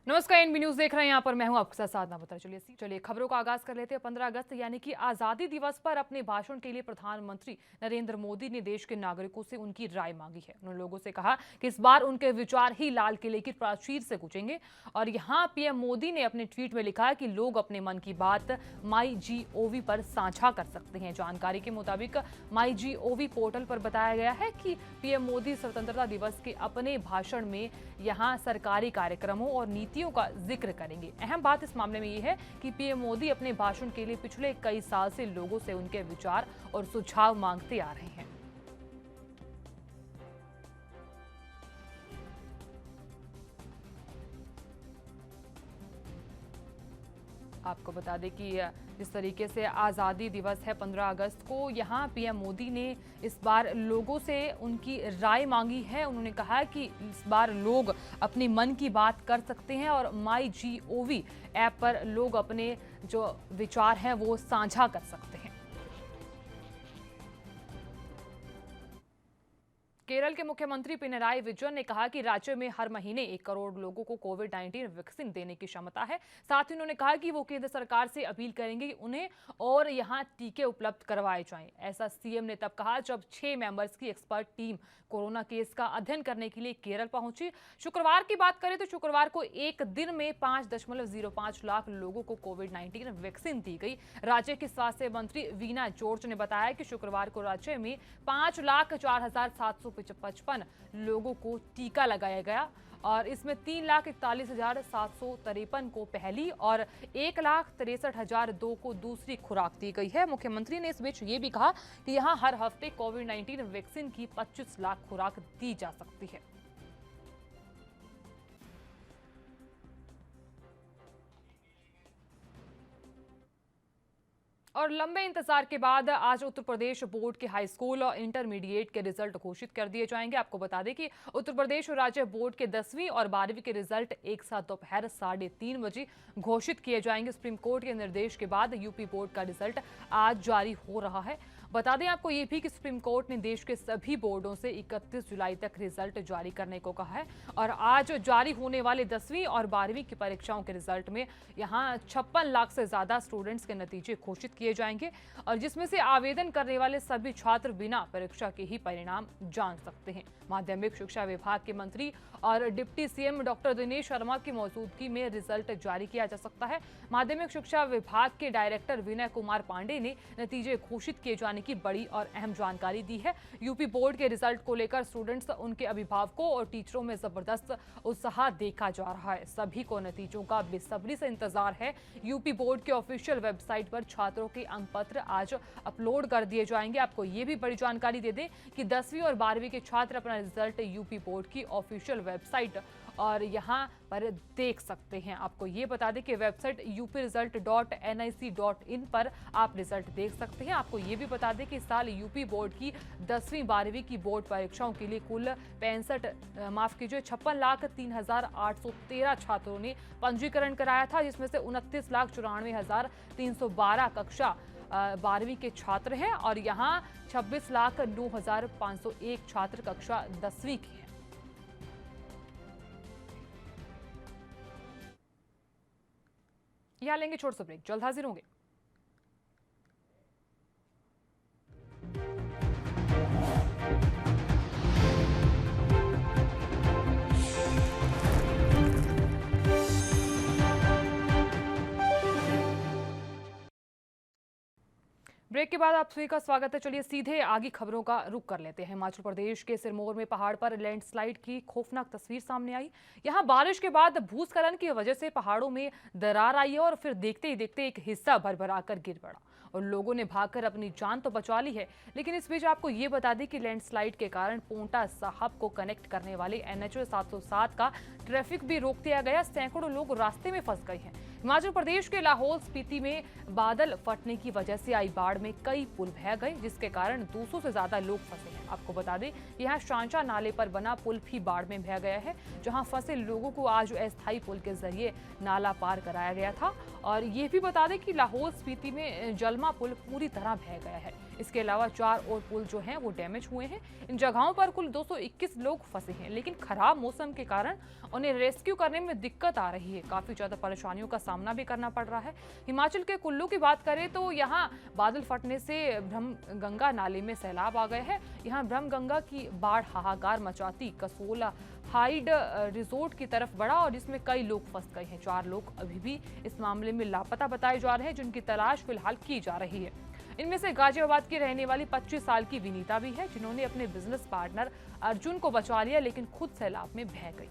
नमस्कार, NB news देख रहे हैं। यहाँ पर मैं हूं आपके साथ साधना बता। चलिए खबरों का आगाज कर लेते हैं। 15 अगस्त यानी कि आजादी दिवस पर अपने भाषण के लिए प्रधानमंत्री नरेंद्र मोदी ने देश के नागरिकों से उनकी राय मांगी है। उन्होंने लोगों से कहा कि इस बार उनके विचार ही लाल किले की प्राचीर से गूंजेंगे। और यहाँ पीएम मोदी ने अपने ट्वीट में लिखा है कि लोग अपने मन की बात MyGov पर साझा कर सकते हैं। जानकारी के मुताबिक MyGov पोर्टल पर बताया गया है कि पीएम मोदी स्वतंत्रता दिवस के अपने भाषण में यहाँ सरकारी कार्यक्रमों और नीतियों का जिक्र करेंगे। अहम बात इस मामले में ये है कि पीएम मोदी अपने भाषण के लिए पिछले कई साल से लोगों से उनके विचार और सुझाव मांगते आ रहे हैं। आपको बता दें कि जिस तरीके से आज़ादी दिवस है 15 अगस्त को, यहाँ पीएम मोदी ने इस बार लोगों से उनकी राय मांगी है। उन्होंने कहा कि इस बार लोग अपने मन की बात कर सकते हैं और MyGov ऐप पर लोग अपने जो विचार हैं वो साझा कर सकते हैं। केरल के मुख्यमंत्री पिनराई विजयन ने कहा कि राज्य में हर महीने 1 करोड़ लोगों को कोविड-19 वैक्सीन देने की क्षमता है। साथ ही उन्होंने कहा कि वो केंद्र सरकार से अपील करेंगे कि उन्हें और यहां टीके उपलब्ध करवाए जाएं। ऐसा सीएम ने तब कहा जब 6 मेंबर्स की एक्सपर्ट टीम कोरोना केस का अध्ययन करने के लिए केरल पहुंची। शुक्रवार की बात करें तो शुक्रवार को एक दिन में 5.05 लाख लोगों को कोविड-19 वैक्सीन दी गई। राज्य के स्वास्थ्य मंत्री वीना जॉर्ज ने बताया कि शुक्रवार को राज्य में 5,04,755 लोगों को टीका लगाया गया और इसमें 3,41,753 को पहली और 1,63,002 को दूसरी खुराक दी गई है। मुख्यमंत्री ने इस बीच ये भी कहा कि यहां हर हफ्ते कोविड-19 वैक्सीन की 25 लाख खुराक दी जा सकती है। और लंबे इंतजार के बाद आज उत्तर प्रदेश बोर्ड के हाई स्कूल और इंटरमीडिएट के रिजल्ट घोषित कर दिए जाएंगे। आपको बता दें कि उत्तर प्रदेश राज्य बोर्ड के 10वीं और 12वीं के रिजल्ट एक साथ दोपहर 3:30 बजे घोषित किए जाएंगे। सुप्रीम कोर्ट के निर्देश के बाद यूपी बोर्ड का रिजल्ट आज जारी हो रहा है। बता दें आपको ये भी कि सुप्रीम कोर्ट ने देश के सभी बोर्डों से 31 जुलाई तक रिजल्ट जारी करने को कहा है और आज जारी होने वाले 10वीं और 12वीं की परीक्षाओं के रिजल्ट में यहां 56 लाख से ज्यादा स्टूडेंट्स के नतीजे घोषित किए जाएंगे और जिसमें से आवेदन करने वाले सभी छात्र बिना परीक्षा के ही परिणाम जान सकते हैं। माध्यमिक शिक्षा विभाग के मंत्री और deputy CM doctor Dinesh Sharma की मौजूदगी में रिजल्ट जारी किया जा सकता है। माध्यमिक शिक्षा विभाग के डायरेक्टर विनय कुमार पांडे ने नतीजे घोषित किए जाने की बड़ी और अहम जानकारी दी है। यूपी बोर्ड के रिजल्ट को लेकर स्टूडेंट्स, उनके अभिभावकों और टीचरों में जबरदस्त उत्साह देखा जा रहा है। सभी को नतीजों का बेसब्री से इंतजार है। यूपी बोर्ड के ऑफिशियल वेबसाइट पर छात्रों के अंक पत्र आज अपलोड कर दिए जाएंगे। आपको ये भी बड़ी जानकारी दे दें कि 10वीं और 12वीं के छात्र अपना रिजल्ट यूपी बोर्ड की ऑफिशियल वेबसाइट और यहाँ पर देख सकते हैं। आपको ये बता दें कि वेबसाइट upresult.nic.in पर आप रिजल्ट देख सकते हैं। आपको ये भी बता दें कि इस साल यूपी बोर्ड की 10वीं 12वीं की बोर्ड परीक्षाओं के लिए कुल 56,03,813 छात्रों ने पंजीकरण कराया था, जिसमें से 29,94,312 कक्षा 12वीं के छात्र हैं और यहाँ 26,09,501 छात्र कक्षा 10वीं के हैं। यहाँ लेंगे छोटा सा ब्रेक, जल्द हाजिर होंगे। ब्रेक के बाद आप सभी का स्वागत है। चलिए सीधे आगे खबरों का रुख कर लेते हैं। हिमाचल प्रदेश के सिरमौर में पहाड़ पर लैंडस्लाइड की खौफनाक तस्वीर सामने आई। यहां बारिश के बाद भूस्खलन की वजह से पहाड़ों में दरार आई है और फिर देखते ही देखते एक हिस्सा भरभराकर गिर पड़ा और लोगों ने भागकर अपनी जान तो बचा ली है। लेकिन इस बीच आपको ये बता दें कि लैंडस्लाइड के कारण पोंटा साहब को कनेक्ट करने वाले NH 707 का ट्रैफिक भी रोक दिया गया। सैकड़ों लोग रास्ते में फंस गए हैं। हिमाचल प्रदेश के लाहौल स्पीति में बादल फटने की वजह से आई बाढ़ में कई पुल बह गए, जिसके कारण 200 से ज्यादा लोग फंसे हैं। आपको बता दें यहाँ शांचा नाले पर बना पुल भी बाढ़ में बह गया है, जहां फंसे लोगों को आज अस्थायी पुल के जरिए नाला पार कराया गया था। और ये भी बता दें कि लाहौल स्पीति में जलमा पुल पूरी तरह बह गया है। इसके अलावा 4 और पुल जो हैं वो डैमेज हुए हैं। इन जगहों पर कुल 221 लोग फंसे हैं, लेकिन खराब मौसम के कारण उन्हें रेस्क्यू करने में दिक्कत आ रही है। काफी ज्यादा परेशानियों का सामना भी करना पड़ रहा है। हिमाचल के कुल्लू की बात करें तो यहाँ बादल फटने से ब्रह्मगंगा नाले में सैलाब आ गए हैं। यहाँ ब्रह्मगंगा की बाढ़ हाहाकार मचाती कसोला हाइड रिजोर्ट की तरफ बढ़ा और जिसमें कई लोग फंस गए हैं। 4 लोग अभी भी इस मामले में लापता बताए जा रहे हैं, जिनकी तलाश फिलहाल की जा रही है। इनमें से गाजियाबाद की रहने वाली 25 साल की विनीता भी है, जिन्होंने अपने बिजनेस पार्टनर अर्जुन को बचा लिया, लेकिन खुद सैलाब में बह गई।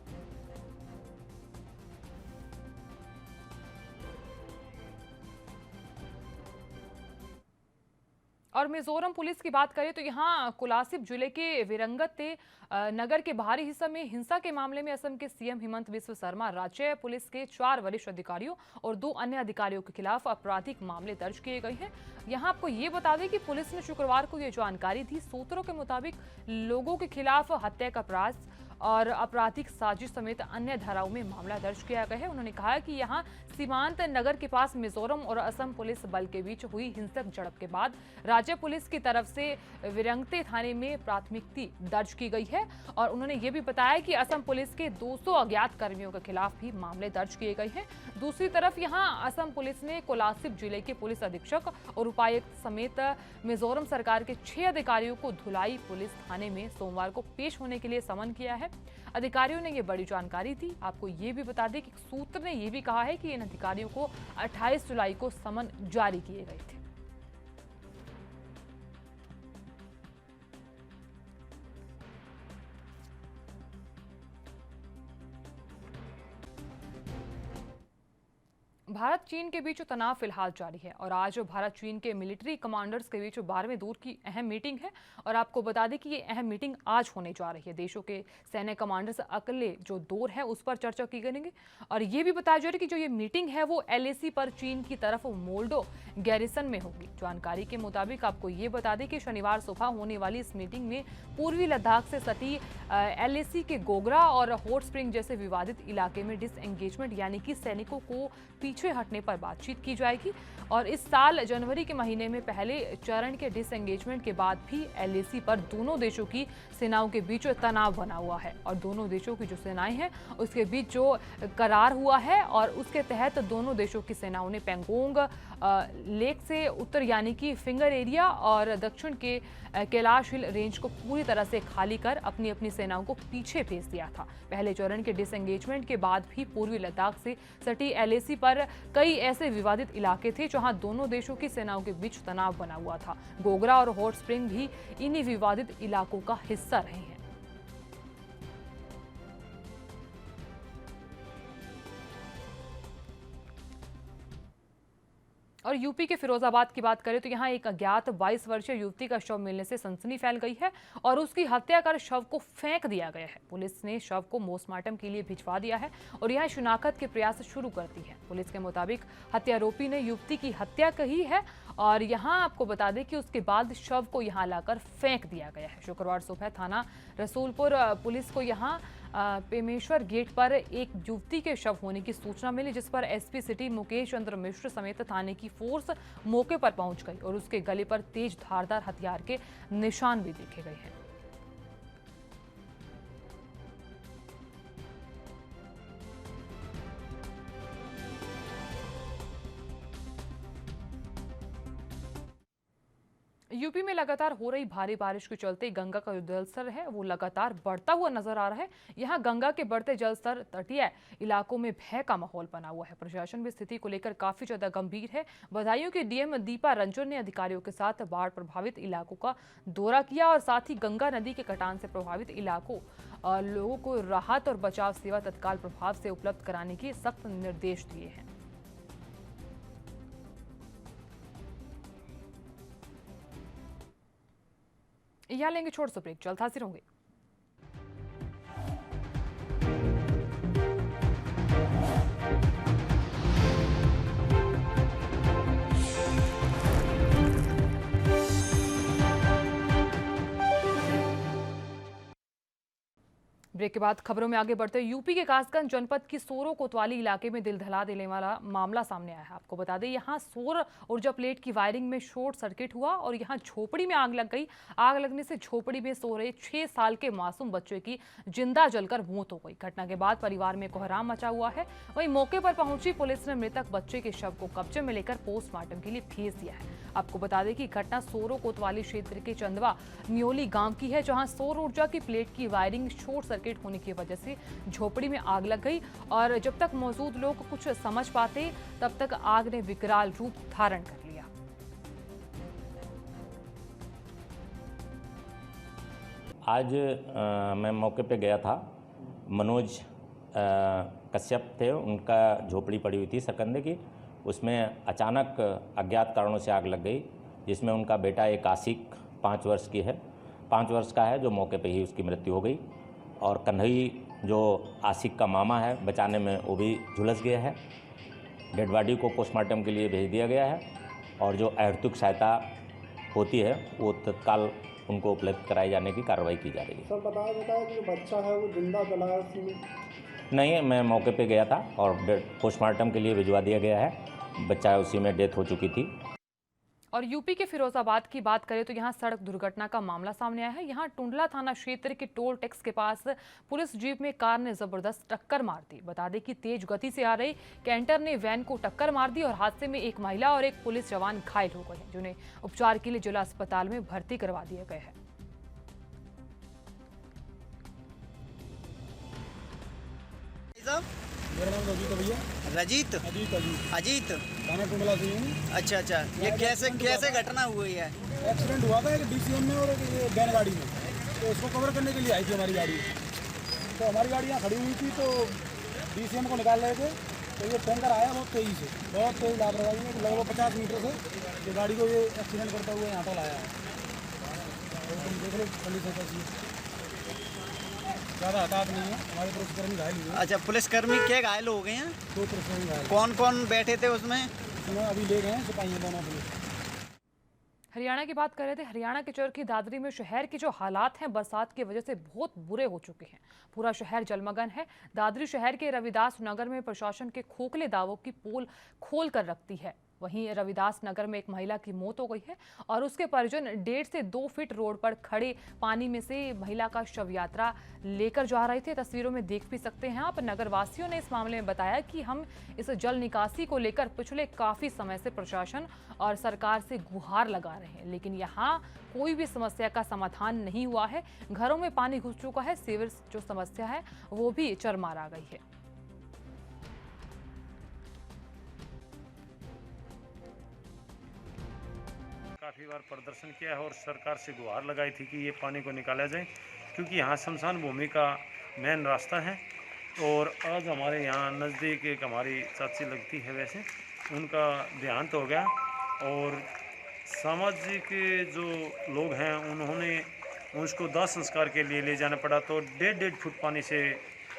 और मिजोरम पुलिस की बात करें तो यहाँ कोलासिब जिले के विरंगते नगर के बाहरी हिस्से में हिंसा के मामले में असम के सीएम हिमंत बिस्व शर्मा, राज्य पुलिस के 4 वरिष्ठ अधिकारियों और 2 अन्य अधिकारियों के खिलाफ आपराधिक मामले दर्ज किए गए हैं। यहाँ आपको ये बता दें कि पुलिस ने शुक्रवार को ये जानकारी दी। सूत्रों के मुताबिक लोगों के खिलाफ हत्या का प्रयास और आपराधिक साजिश समेत अन्य धाराओं में मामला दर्ज किया गया है। उन्होंने कहा कि यहां सीमांत नगर के पास मिजोरम और असम पुलिस बल के बीच हुई हिंसक झड़प के बाद राज्य पुलिस की तरफ से विरंगते थाने में प्राथमिकी दर्ज की गई है। और उन्होंने ये भी बताया कि असम पुलिस के 200 अज्ञात कर्मियों के खिलाफ भी मामले दर्ज किए गए हैं। दूसरी तरफ यहाँ असम पुलिस ने कोलासिब जिले के पुलिस अधीक्षक और उपायुक्त समेत मिजोरम सरकार के 6 अधिकारियों को धुलाई पुलिस थाने में सोमवार को पेश होने के लिए समन किया है। अधिकारियों ने ये बड़ी जानकारी दी। आपको ये भी बता दें कि सूत्र ने ये भी कहा है कि इन अधिकारियों को 28 जुलाई को समन जारी किए गए थे। भारत चीन के बीच तनाव फिलहाल जारी है और आज भारत चीन के मिलिट्री कमांडर्स के बीच 12वें दौर की अहम मीटिंग है। और आपको बता दें कि ये अहम मीटिंग आज होने जा रही है। देशों के सैन्य कमांडर्स अगले जो दौर है उस पर चर्चा की जाएगी। और ये भी बताया जा रहा है कि जो ये मीटिंग है वो LAC पर चीन की तरफ मोल्डो गैरिसन में होगी। जानकारी के मुताबिक आपको ये बता दें कि शनिवार सुबह होने वाली इस मीटिंग में पूर्वी लद्दाख से सटी LAC के गोगरा और हॉट स्प्रिंग जैसे विवादित इलाके में डिसएंगेजमेंट यानी कि सैनिकों को पीछे हटने पर बातचीत की जाएगी। और इस साल जनवरी के महीने में पहले चरण के डिसएंगेजमेंट के बाद भी LAC पर दोनों देशों की सेनाओं के बीच तनाव बना हुआ है। और दोनों देशों की जो सेनाएं हैं उसके बीच जो करार हुआ है और उसके तहत दोनों देशों की सेनाओं ने पेंगोंग लेक से उत्तर यानी कि फिंगर एरिया और दक्षिण के कैलाश हिल रेंज को पूरी तरह से खाली कर अपनी अपनी सेनाओं को पीछे भेज दिया था। पहले चरण के डिसएंगेजमेंट के बाद भी पूर्वी लद्दाख से सटी LAC पर कई ऐसे विवादित इलाके थे जहां दोनों देशों की सेनाओं के बीच तनाव बना हुआ था। गोगरा और हॉट स्प्रिंग भी इन्हीं विवादित इलाकों का हिस्सा रहे हैं। और यूपी के फिरोजाबाद की बात करें तो यहाँ एक अज्ञात 22 वर्षीय युवती का शव मिलने से सनसनी फैल गई है और उसकी हत्या कर शव को फेंक दिया गया है। पुलिस ने शव को पोस्टमार्टम के लिए भिजवा दिया है और यहाँ शिनाख्त के प्रयास शुरू कर दी है। पुलिस के मुताबिक हत्यारोपी ने युवती की हत्या की है और यहाँ आपको बता दें कि उसके बाद शव को यहाँ लाकर फेंक दिया गया है। शुक्रवार सुबह थाना रसूलपुर पुलिस को यहाँ पेमेश्वर गेट पर एक युवती के शव होने की सूचना मिली, जिस पर SP सिटी मुकेश चंद्र मिश्र समेत थाने की फोर्स मौके पर पहुंच गई और उसके गले पर तेज धारदार हथियार के निशान भी देखे गए हैं। यूपी में लगातार हो रही भारी बारिश के चलते गंगा का जो जलस्तर है वो लगातार बढ़ता हुआ नजर आ रहा है। यहाँ गंगा के बढ़ते जलस्तर तटीय इलाकों में भय का माहौल बना हुआ है। प्रशासन भी स्थिति को लेकर काफी ज्यादा गंभीर है। बदायूं के DM दीपा रंजन ने अधिकारियों के साथ बाढ़ प्रभावित इलाकों का दौरा किया और साथ ही गंगा नदी के कटान से प्रभावित इलाकों लोगों को राहत और बचाव सेवा तत्काल प्रभाव से उपलब्ध कराने के सख्त निर्देश दिए हैं। यहाँ लेंगे छोड़ सा ब्रेक, जल्द हाजिर होंगे। ब्रेक के बाद खबरों में आगे बढ़ते यूपी के कासगंज जनपद की सोरो कोतवाली इलाके में दिल दहला देने वाला मामला सामने आया है। आपको बता दें, यहां सौर ऊर्जा प्लेट की वायरिंग में शॉर्ट सर्किट हुआ और यहां झोपड़ी में आग लग गई। आग लगने से झोपड़ी में सो रहे 6 साल के मासूम बच्चे की जिंदा जलकर मौत हो गई। घटना के बाद परिवार में कोहराम मचा हुआ है। वहीं मौके पर पहुंची पुलिस ने मृतक बच्चे के शव को कब्जे में लेकर पोस्टमार्टम के लिए भेज दिया है। आपको बता दें कि घटना सोरो कोतवाली क्षेत्र के चंदवा न्योली गांव की है, जहां सौर ऊर्जा की प्लेट की वायरिंग शॉर्ट सर्किट होने की वजह से झोपड़ी में आग लग गई और जब तक मौजूद लोग कुछ समझ पाते तब तक आग ने विकराल रूप धारण कर लिया। आज मैं मौके पे गया था। मनोज कश्यप थे, उनका झोपड़ी पड़ी हुई थी सरकंदे की। उसमें अचानक अज्ञात कारणों से आग लग गई, जिसमें उनका बेटा एक आशिक 5 वर्ष का है, जो मौके पे ही उसकी मृत्यु हो गई। और कन्हई जो आशिक का मामा है, बचाने में वो भी झुलस गया है। डेड बॉडी को पोस्टमार्टम के लिए भेज दिया गया है और जो आर्थिक सहायता होती है वो तत्काल उनको उपलब्ध कराए जाने की कार्रवाई की जा रही है। सर बताया जाता है कि जो बच्चा है वो जिंदा जला है उसमें? नहीं, मैं मौके पे गया था और पोस्टमार्टम के लिए भिजवा दिया गया है। बच्चा उसी में डेथ हो चुकी थी। और यूपी के फिरोजाबाद की बात करें तो यहां सड़क दुर्घटना का मामला सामने आया है। यहां टुंडला थाना क्षेत्र के टोल टैक्स के पास पुलिस जीप में कार ने जबरदस्त टक्कर मार दी। बता दें कि तेज गति से आ रही कैंटर ने वैन को टक्कर मार दी और हादसे में एक महिला और एक पुलिस जवान घायल हो गए हैं, जिन्हें उपचार के लिए जिला अस्पताल में भर्ती करवा दिए गए हैं। मेरा नाम रजीत है भैया। रजीत अजीत थाना टुंडला से हूँ। अच्छा, ये कैसे घटना हुई है? एक्सीडेंट हुआ था एक डीसीएम में और एक बैन गाड़ी में, तो उसको कवर करने के लिए आई थी हमारी गाड़ी। तो हमारी गाड़ी यहाँ खड़ी हुई थी, तो डीसीएम को निकाल रहे थे, तो ये टैंकर आया बहुत तेज लापरवाही में, लगभग 50 मीटर से ये गाड़ी को ये एक्सीडेंट करता हुआ यहाँ तक लाया है। तो तुम देख लो कंडीशन कैसी है, ज़्यादा हताहत नहीं है। हमारे पुलिसकर्मी घायल हुए। अच्छा, पुलिसकर्मी क्या घायल हो गए हैं? 2 पुलिसकर्मी घायल। कौन बैठे थे उसमें? अभी ले गए हैं सिपाही दोनों पुलिस। हरियाणा की बात कर रहे थे। हरियाणा के चरखी दादरी में शहर के जो हालात हैं बरसात की वजह से बहुत बुरे हो चुके हैं। पूरा शहर जलमग्न है। दादरी शहर के रविदास नगर में प्रशासन के खोखले दावों की पोल खोल कर रखती है। वहीं रविदास नगर में एक महिला की मौत हो गई है और उसके परिजन 1.5 से 2 फीट रोड पर खड़े पानी में से महिला का शव यात्रा लेकर जा रहे थे। तस्वीरों में देख भी सकते हैं आप। नगर वासियों ने इस मामले में बताया कि हम इस जल निकासी को लेकर पिछले काफी समय से प्रशासन और सरकार से गुहार लगा रहे हैं, लेकिन यहाँ कोई भी समस्या का समाधान नहीं हुआ है। घरों में पानी घुस चुका है। सीवर जो समस्या है वो भी चरमरा आ गई है। काफ़ी बार प्रदर्शन किया है और सरकार से गुहार लगाई थी कि ये पानी को निकाला जाए, क्योंकि यहाँ शमशान भूमि का मेन रास्ता है। और आज हमारे यहाँ नज़दीक एक हमारी चाची लगती है, वैसे उनका देहांत हो गया और सामाजिक जो लोग हैं उन्होंने उसको दाह संस्कार के लिए ले जाना पड़ा। तो 1.5 फुट पानी से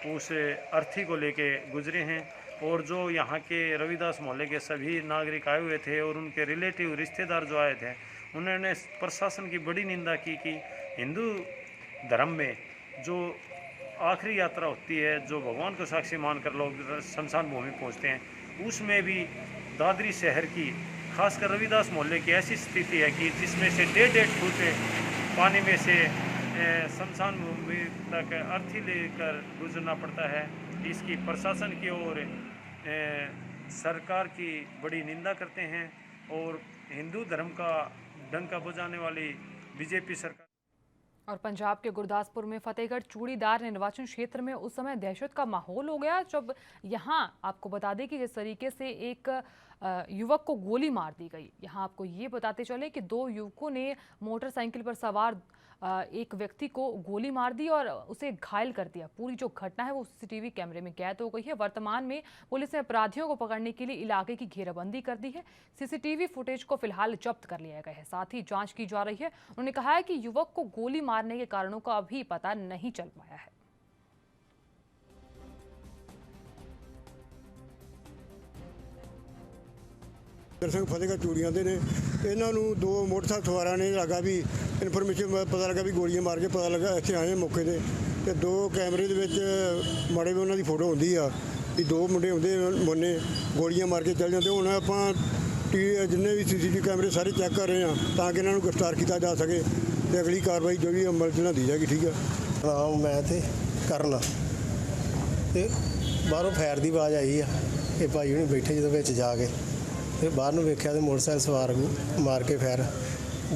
उस अर्थी को लेके गुजरे हैं। और जो यहाँ के रविदास मोहल्ले के सभी नागरिक आए हुए थे और उनके रिलेटिव रिश्तेदार जो आए थे, उन्होंने प्रशासन की बड़ी निंदा की कि हिंदू धर्म में जो आखिरी यात्रा होती है, जो भगवान को साक्षी मानकर लोग शमशान भूमि पहुँचते हैं, उसमें भी दादरी शहर की खासकर रविदास मोहल्ले की ऐसी स्थिति है कि जिसमें से 1.5 फुट पानी में से शमशान भूमि तक अर्थी लेकर गुजरना पड़ता है। इसकी प्रशासन की ओर सरकार की बड़ी निंदा करते हैं और हिंदू धर्म का डंका बजाने वाली बीजेपी सरकार। और पंजाब के गुरदासपुर में फतेहगढ़ चूड़ीदार निर्वाचन क्षेत्र में उस समय दहशत का माहौल हो गया जब यहां आपको बता दें कि जिस तरीके से एक युवक को गोली मार दी गई। यहां आपको ये बताते चले कि 2 युवकों ने मोटरसाइकिल पर सवार एक व्यक्ति को गोली मार दी और उसे घायल कर दिया। पूरी जो घटना है वो सीसीटीवी कैमरे में कैद हो गई है। वर्तमान में पुलिस ने अपराधियों को पकड़ने के लिए इलाके की घेराबंदी कर दी है। सीसीटीवी फुटेज को फिलहाल जब्त कर लिया गया है, साथ ही जांच की जा रही है। उन्होंने कहा है कि युवक को गोली मारने के कारणों का अभी पता नहीं चल पाया है। फतेहगढ़ चूड़ियां दे ने इन्हों 2 मोटरसाइकिल सवारां ने लगा भी इन्फॉर्मेशन पता लगा भी गोलियां मार के पता लगा इत्थे आए मौके ते ਤੇ 2 ਕੈਮਰੇ ਦੇ ਵਿੱਚ ਮਾੜੇ ਵੀ ਉਹਨਾਂ ਦੀ ਫੋਟੋ ਹੁੰਦੀ ਆ ਵੀ 2 ਮੁੰਡੇ ਹੁੰਦੇ ਮੋਨੇ ਗੋਲੀਆਂ ਮਾਰ ਕੇ ਚੱਲ ਜਾਂਦੇ। ਹੁਣ ਆਪਾਂ ਜਿੰਨੇ ਵੀ CCTV ਕੈਮਰੇ ਸਾਰੇ ਚੈੱਕ ਕਰ ਰਹੇ ਹਾਂ ਤਾਂ ਕਿ ਇਹਨਾਂ ਨੂੰ ਗ੍ਰਿਫਤਾਰ ਕੀਤਾ ਜਾ ਸਕੇ ਤੇ ਅਗਲੀ ਕਾਰਵਾਈ ਜੋ ਵੀ ਅਮਲ 'ਚ ਲਿਆਂਦੀ ਜਾਏਗੀ। ਠੀਕ ਆ। ਨਾਮ ਮੈਂ ਤੇ ਕਰਨ ਤੇ ਬਾਹਰੋਂ ਫਾਇਰ ਦੀ ਆਵਾਜ਼ ਆਈ ਆ। ਇਹ ਭਾਈ ਹੁਣੀ ਬੈਠੇ ਜਦੋਂ ਵਿੱਚ ਜਾ ਕੇ ਤੇ ਬਾਹਰ ਨੂੰ ਵੇਖਿਆ ਤੇ ਮੋਟਰਸਾਈਕਲ ਸਵਾਰ ਮਾਰ ਕੇ ਫਾਇਰ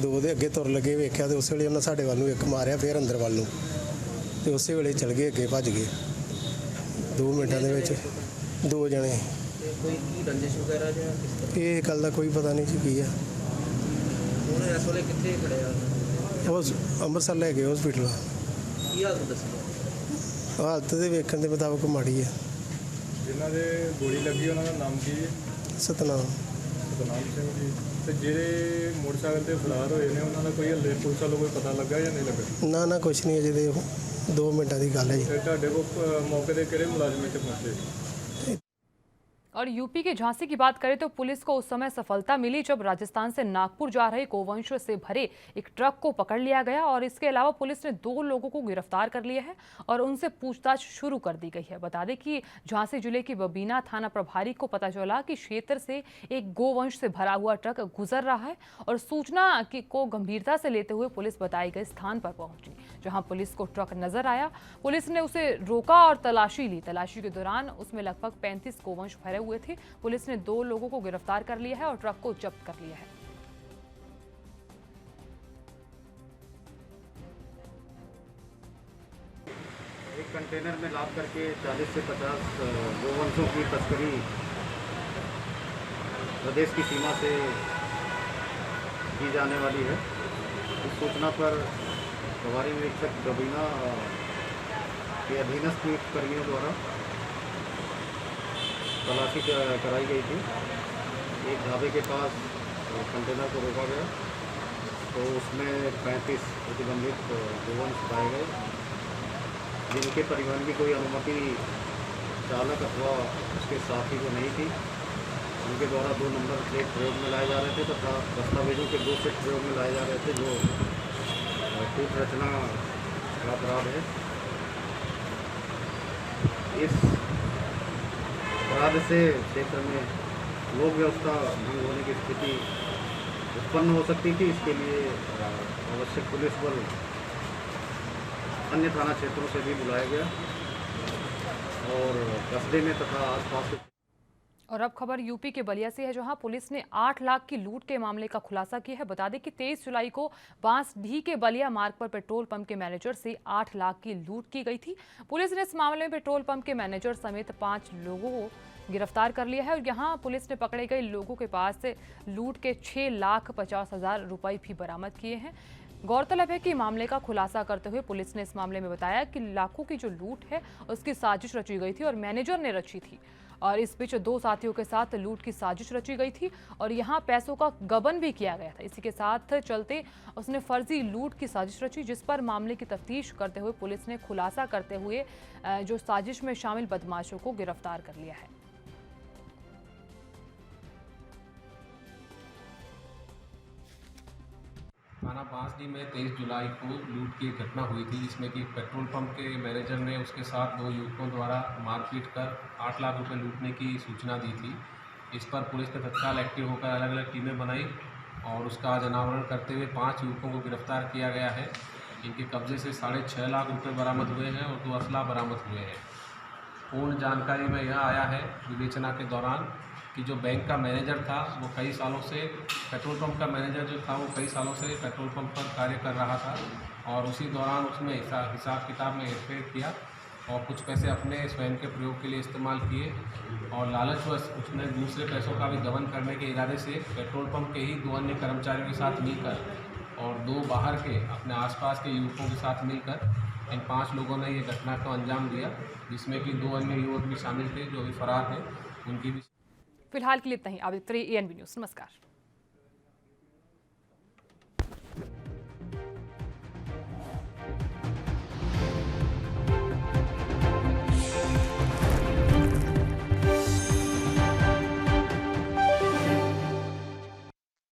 2 ਦੇ ਅੱਗੇ ਤੁਰ ਲੱਗੇ। ਵੇਖਿਆ ਤੇ ਉਸੇ ਵੇਲੇ ਉਹਨਾਂ ਸਾਡੇ ਵੱਲ ਨੂੰ ਇੱਕ ਮਾਰਿਆ, ਫਿਰ ਅੰਦਰ ਵੱਲ ਨੂੰ ਤੇ ਉਸੇ ਵੇਲੇ ਚਲ ਗਏ, ਅੱਗੇ ਭੱਜ ਗਏ 2 ਮਿੰਟਾਂ ਦੇ ਵਿੱਚ 2 ਜਣੇ। ਕੋਈ ਕੀ ਰੰਜਿਸ਼ ਵਗੈਰਾ ਜਾਂ ਕਿਸ ਤਰ੍ਹਾਂ? ਇਹ ਗੱਲ ਦਾ ਕੋਈ ਪਤਾ ਨਹੀਂ ਜੀ ਕੀ ਆ। ਹੁਣ ਇਸ ਵੇਲੇ ਕਿੱਥੇ ਖੜੇ ਆ? ਉਹ ਅੰਮ੍ਰਿਤਸਰ ਲੈ ਗਏ ਹਸਪੀਟਲ। ਕੀ ਹਾਲਤ ਦੱਸੋ? ਹਾਲਤ ਦੇ ਵੇਖਣ ਦੇ ਮੁਤਾਬਕ ਮਾੜੀ ਆ। ਜਿਨ੍ਹਾਂ ਦੇ ਗੋਲੀ ਲੱਗੀ ਉਹਨਾਂ ਦਾ ਨਾਮ ਕੀ ਹੈ? ਸਤਨਾਮ ਸਿੰਘ ਜੀ। ਤੇ ਜਿਹੜੇ ਮੋਟਰਸਾਈਕਲ ਤੇ ਫਰਾਰ ਹੋਏ ਨੇ ਉਹਨਾਂ ਦਾ ਕੋਈ ਹੱਲੇ ਪੁਲਿਸ ਵੱਲੋਂ ਕੋਈ ਪਤਾ ਲੱਗਾ ਜਾਂ ਨਹੀਂ ਲੱਗਾ? ਨਾ ਕੁਛ ਨਹੀਂ, ਅਜੇ ਦੇ 2 ਮਿੰਟਾਂ ਦੀ ਗੱਲ ਹੈ ਜੀ। ਤੇ ਤੁਹਾਡੇ ਕੋਲ ਮੌਕੇ ਤੇ ਕਿਹੜੇ ਮੁਲਾਜ਼ਮ ਇੱਥੇ ਪਹੁੰਚੇ? और यूपी के झांसी की बात करें तो पुलिस को उस समय सफलता मिली जब राजस्थान से नागपुर जा रहे गोवंश से भरे एक ट्रक को पकड़ लिया गया और इसके अलावा पुलिस ने 2 लोगों को गिरफ्तार कर लिया है और उनसे पूछताछ शुरू कर दी गई है। बता दें कि झांसी जिले की बबीना थाना प्रभारी को पता चला कि क्षेत्र से एक गोवंश से भरा हुआ ट्रक गुजर रहा है और सूचना को गंभीरता से लेते हुए पुलिस बताए गए स्थान पर पहुंची, जहां पुलिस को ट्रक नजर आया। पुलिस ने उसे रोका और तलाशी ली। तलाशी के दौरान उसमें लगभग 35 गोवंश भरे हुए थे। पुलिस ने 2 लोगों को गिरफ्तार कर लिया है और ट्रक को जब्त कर लिया है। एक कंटेनर में लाद करके 40 से 50 गोवंशों की तस्करी प्रदेश की सीमा से की जाने वाली है। इस सूचना पर प्रभारी निरीक्षक बबीना के अधीनस्थ कर्मियों द्वारा तलाशी कराई गई थी। एक ढाबे के पास कंटेनर को रोका गया तो उसमें 35 प्रतिबंधित गोवंश पाए गए, जिनके परिवहन की कोई अनुमति चालक अथवा उसके साथी को नहीं थी। उनके द्वारा 2 नंबर प्लेट प्रयोग में लाए जा रहे थे तथा दस्तावेजों के 2 सेट प्रयोग में लाए जा रहे थे, जो कूट रचना का अपराध है। इस अपराध से क्षेत्र में लोक व्यवस्था भंग होने की स्थिति उत्पन्न हो सकती थी। इसके लिए आवश्यक पुलिस बल अन्य थाना क्षेत्रों से भी बुलाया गया और कस्बे में तथा आसपास। और अब खबर यूपी के बलिया से है, जहां पुलिस ने 8 लाख की लूट के मामले का खुलासा किया है। बता दें कि 23 जुलाई को बांसडीह के बलिया मार्ग पर पेट्रोल पंप के मैनेजर से 8 लाख की लूट की गई थी। पुलिस ने इस मामले में पेट्रोल पंप के मैनेजर समेत 5 लोगों को गिरफ्तार कर लिया है और यहां पुलिस ने पकड़े गए लोगों के पास से लूट के 6,50,000 रुपए भी बरामद किए हैं। गौरतलब है कि मामले का खुलासा करते हुए पुलिस ने इस मामले में बताया कि लाखों की जो लूट है उसकी साजिश रची गई थी और मैनेजर ने रची थी और इस बीच 2 साथियों के साथ लूट की साजिश रची गई थी और यहां पैसों का गबन भी किया गया था। इसी के साथ चलते उसने फर्जी लूट की साजिश रची, जिस पर मामले की तफ्तीश करते हुए पुलिस ने खुलासा करते हुए जो साजिश में शामिल बदमाशों को गिरफ्तार कर लिया है। थाना बांसडीह में 23 जुलाई को लूट की एक घटना हुई थी, जिसमें कि पेट्रोल पंप के मैनेजर ने उसके साथ 2 युवकों द्वारा मारपीट कर 8 लाख रुपए लूटने की सूचना दी थी। इस पर पुलिस ने तत्काल एक्टिव होकर अलग अलग टीमें बनाई और उसका आज अनावरण करते हुए 5 युवकों को गिरफ्तार किया गया है। इनके कब्जे से 6.5 लाख रुपये बरामद हुए हैं और 2 असला बरामद हुए हैं। पूर्ण जानकारी में यह आया है विवेचना के दौरान कि जो बैंक का मैनेजर था वो कई सालों से पेट्रोल पंप का मैनेजर जो था वो कई सालों से पेट्रोल पंप पर कार्य कर रहा था और उसी दौरान उसने हिसाब किताब में हेरफेर किया और कुछ पैसे अपने स्वयं के प्रयोग के लिए इस्तेमाल किए और लालचवश उसने दूसरे पैसों का भी गबन करने के इरादे से पेट्रोल पंप के ही 2 अन्य कर्मचारियों के साथ मिलकर और 2 बाहर के अपने आसपास के युवकों के साथ मिलकर इन 5 लोगों ने ये घटना को अंजाम दिया, जिसमें कि 2 अन्य युवक भी शामिल थे जो अभी फरार हैं। उनकी भी फिलहाल के लिए इतना ही। आप देखते रहिए ANB न्यूज़। नमस्कार।